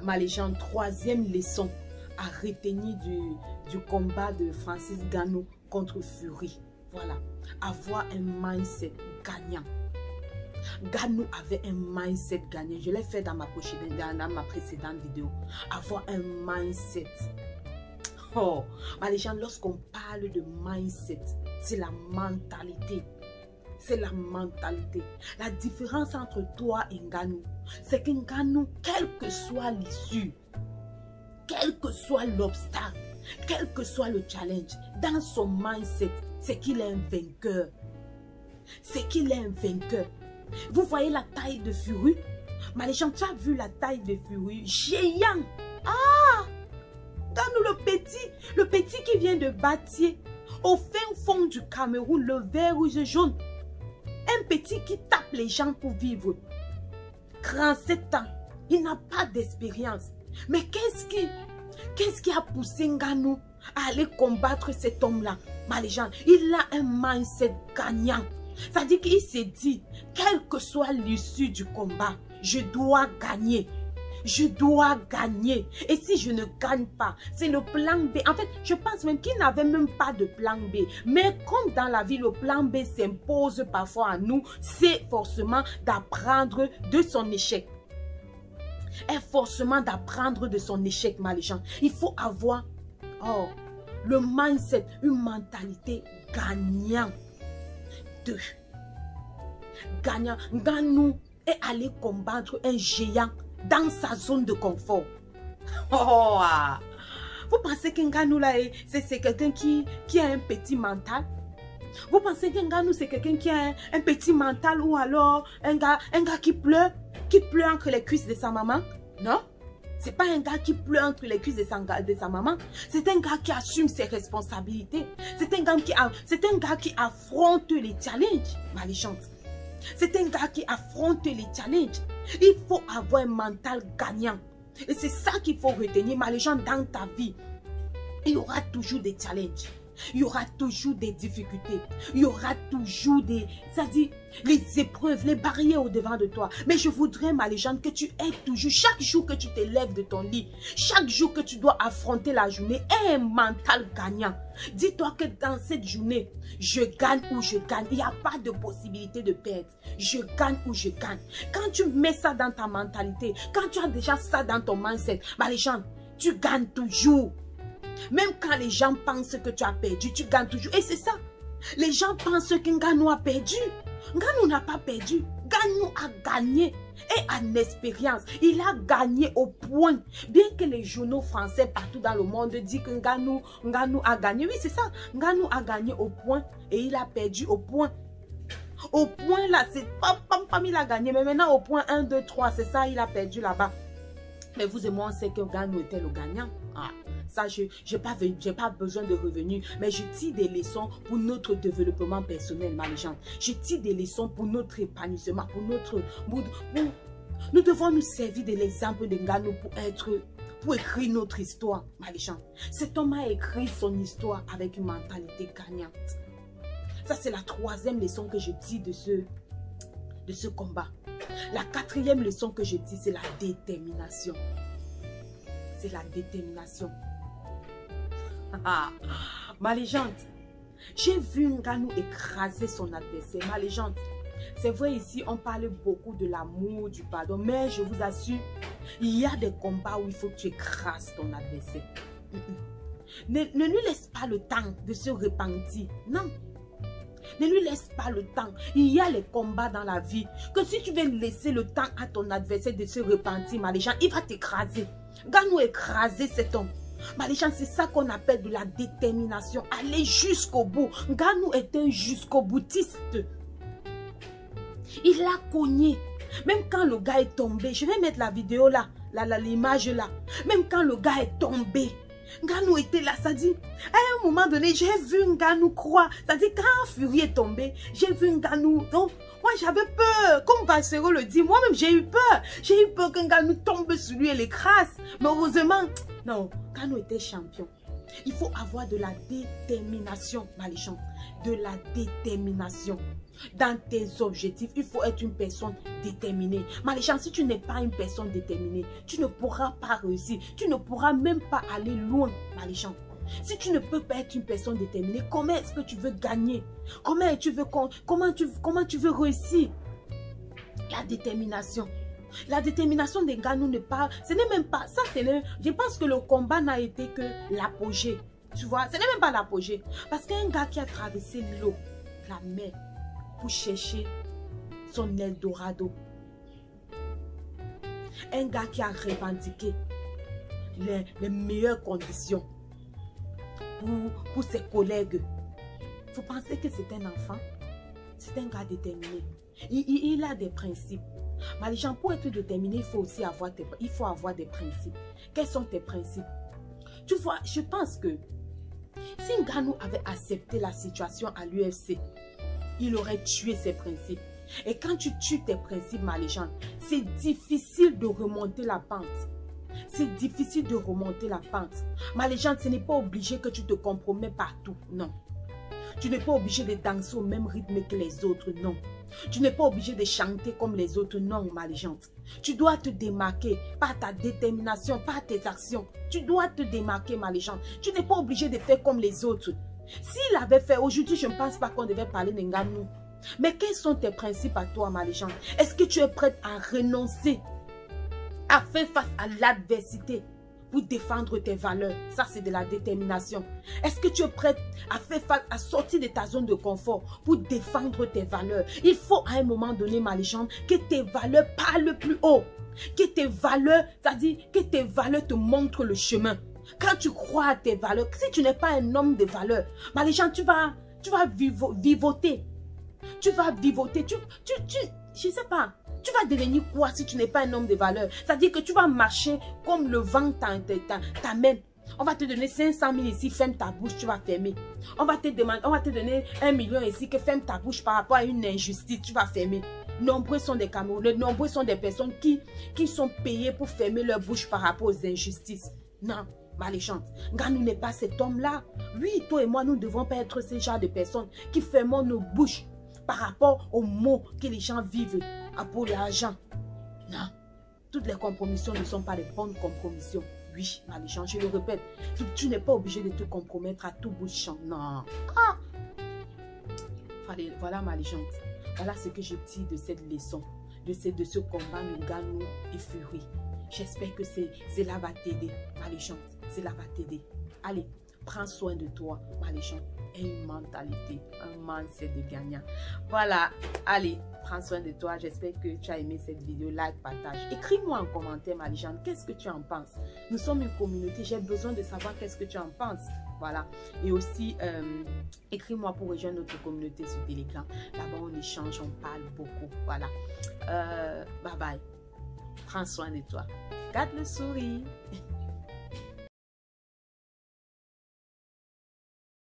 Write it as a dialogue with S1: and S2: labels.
S1: Ma légende, troisième leçon à retenir du combat de Francis Ngannou contre Fury. Voilà, avoir un mindset gagnant. Ngannou avait un mindset gagnant. Je l'ai fait dans ma précédente vidéo. Avoir un mindset. Oh, ma légende, lorsqu'on parle de mindset, c'est la mentalité. C'est la mentalité. La différence entre toi et Ngannou, c'est que Ngannou, quelle que soit l'issue, quel que soit l'obstacle, quel que soit le challenge, dans son mindset, c'est qu'il est un vainqueur. C'est qu'il est un vainqueur. Vous voyez la taille de Fury? Ma légende, tu as vu la taille de Fury? Géant. Ah! Ngannou le petit qui vient de Batié, au fin fond du Cameroun, le vert, rouge, jaune. Un petit qui tape les gens pour vivre. 37 ans, il n'a pas d'expérience. Mais qu'est-ce qui a poussé Ngannou à aller combattre cet homme-là? Ma légende, il a un mindset gagnant. C'est-à-dire qu'il s'est dit, quelle que soit l'issue du combat, je dois gagner. Je dois gagner. Et si je ne gagne pas, c'est le plan B. En fait, je pense même qu'il n'avait même pas de plan B. Mais comme dans la vie, le plan B s'impose parfois à nous, c'est forcément d'apprendre de son échec. Et forcément d'apprendre de son échec, ma légende. Il faut avoir le mindset, une mentalité gagnante. Gagnant. Ngannou est allé combattre un géant dans sa zone de confort. Vous pensez que Ngannou là, c'est quelqu'un qui a un petit mental? Vous pensez que Ngannou c'est quelqu'un qui a un petit mental ou alors un gars qui pleure entre les cuisses de sa maman? Non, c'est pas un gars qui pleure entre les cuisses de sa maman. C'est un gars qui assume ses responsabilités. C'est un gars qui affronte les challenges, ma légende. C'est un gars qui affronte les challenges. Il faut avoir un mental gagnant. Et c'est ça qu'il faut retenir, ma légende, dans ta vie. Il y aura toujours des challenges. Il y aura toujours des difficultés. Il y aura toujours les épreuves, les barrières au-devant de toi. Mais je voudrais, ma légende, que tu aies toujours, chaque jour que tu te lèves de ton lit, chaque jour que tu dois affronter la journée, aie un mental gagnant. Dis-toi que dans cette journée, je gagne ou je gagne. Il n'y a pas de possibilité de perdre. Je gagne ou je gagne. Quand tu mets ça dans ta mentalité, quand tu as déjà ça dans ton mindset, ma légende, tu gagnes toujours. Même quand les gens pensent que tu as perdu, tu gagnes toujours. Et c'est ça. Les gens pensent que Ngannou a perdu. Ngannou n'a pas perdu. Ngannou a gagné. Et en expérience, il a gagné au point. Bien que les journaux français partout dans le monde disent que Ngannou a gagné. Oui, c'est ça. Ngannou a gagné au point et il a perdu au point. Au point là, c'est pas il a gagné. Mais maintenant au point 1, 2, 3, c'est ça, il a perdu là-bas. Mais vous et moi, on sait que Ngannou était le gagnant. Ça, je n'ai pas besoin de revenir, mais je tire des leçons pour notre développement personnel, ma légende. Je tire des leçons pour notre épanouissement, nous devons nous servir de l'exemple de Ngannou pour écrire notre histoire, ma légende. Cet homme a écrit son histoire avec une mentalité gagnante. Ça, c'est la troisième leçon que je tire de ce combat. La quatrième leçon que je tire, c'est la détermination. C'est la détermination. Ma légende, j'ai vu Ngannou écraser son adversaire. Ma légende, c'est vrai ici on parle beaucoup de l'amour, du pardon, mais je vous assure, il y a des combats où il faut que tu écrases ton adversaire. Ne lui laisse pas le temps de se repentir. Non. Ne lui laisse pas le temps. Il y a les combats dans la vie que si tu veux laisser le temps à ton adversaire de se repentir, ma légende, il va t'écraser. Ngannou écraser cet homme. Ma légende, c'est ça qu'on appelle de la détermination. Aller jusqu'au bout. Ngannou est un jusqu'au boutiste. Il a cogné. Même quand le gars est tombé, je vais mettre la vidéo là, l'image là. Même quand le gars est tombé, Ngannou était là, ça dit, à un moment donné, j'ai vu Ngannou croire. Ça dit, quand Fury est tombé, j'ai vu Ngannou. Donc, moi, j'avais peur. Comme Valsero le dit, moi-même, j'ai eu peur. J'ai eu peur que Ngannou tombe sur lui et l'écrase. Mais heureusement, non, Ngannou était champion. Il faut avoir de la détermination, ma légende. De la détermination. Dans tes objectifs, il faut être une personne déterminée. Maléchant, si tu n'es pas une personne déterminée, tu ne pourras pas réussir. Tu ne pourras même pas aller loin, Maléchant. Si tu ne peux pas être une personne déterminée, comment est-ce que tu veux gagner? Comment tu veux réussir? La détermination. La détermination des gars, nous ne pas. Ce n'est même pas ça. Je pense que le combat n'a été que l'apogée. Tu vois, ce n'est même pas l'apogée. Parce qu'un gars qui a traversé l'eau, la mer, pour chercher son Eldorado. Un gars qui a revendiqué les meilleures conditions pour ses collègues. Vous pensez que c'est un enfant? C'est un gars déterminé. Il a des principes. Mais les gens, pour être déterminé, il faut aussi avoir des principes. Quels sont tes principes? Tu vois, je pense que si Ngannou avait accepté la situation à l'UFC, il aurait tué ses principes. Et quand tu tues tes principes, Maléchant, c'est difficile de remonter la pente. C'est difficile de remonter la pente. Maléchant, ce n'est pas obligé que tu te compromets partout. Non. Tu n'es pas obligé de danser au même rythme que les autres. Non. Tu n'es pas obligé de chanter comme les autres. Non, Maléchante. Tu dois te démarquer par ta détermination, par tes actions. Tu dois te démarquer, Maléchante. Tu n'es pas obligé de faire comme les autres. S'il avait fait, aujourd'hui, je ne pense pas qu'on devait parler de Ngannou. Mais quels sont tes principes à toi, Maléchante? Est-ce que tu es prête à renoncer, à faire face à l'adversité pour défendre tes valeurs? Ça, c'est de la détermination. Est-ce que tu es prête à faire face, à sortir de ta zone de confort pour défendre tes valeurs? Il faut à un moment donné, Maléchante, que tes valeurs parlent plus haut. Que tes valeurs, c'est-à-dire que tes valeurs te montrent le chemin. Quand tu crois à tes valeurs, si tu n'es pas un homme de valeurs, Maléchante, tu vas vivoter. Tu vas vivoter. Je ne sais pas. Tu vas devenir quoi si tu n'es pas un homme de valeur? C'est-à-dire que tu vas marcher comme le vent t'amène. On va te donner 500 000 ici, ferme ta bouche, tu vas fermer. On va te donner 1 million ici, que ferme ta bouche par rapport à une injustice, tu vas fermer. Nombreux sont des Camerounais, nombreux sont des personnes qui sont payées pour fermer leur bouche par rapport aux injustices. Non, Maléchante. Ngannou n'est pas cet homme-là. Oui, toi et moi, nous ne devons pas être ce genre de personnes qui fermons nos bouches par rapport aux mots que les gens vivent pour l'argent. Non. Toutes les compromissions ne sont pas les bonnes compromissions. Oui, Maléchant, je le répète. Tu n'es pas obligé de te compromettre à tout bout de champ. Non. Ah. Voilà, Maléchante. Voilà ce que je tire de cette leçon. De ce combat Ngannou et Fury. J'espère que cela va t'aider, Maléchante. Cela va t'aider. Allez, prends soin de toi, Maléchante. Et une mentalité, un mindset de gagnant. Voilà, allez, prends soin de toi. J'espère que tu as aimé cette vidéo. Like, partage. Écris-moi en commentaire, Maléchante, qu'est-ce que tu en penses? Nous sommes une communauté. J'ai besoin de savoir qu'est-ce que tu en penses. Voilà. Et aussi, écris-moi pour rejoindre notre communauté sur Telegram. Là-bas, on échange, on parle beaucoup. Voilà. Bye bye. Prends soin de toi. Garde le sourire.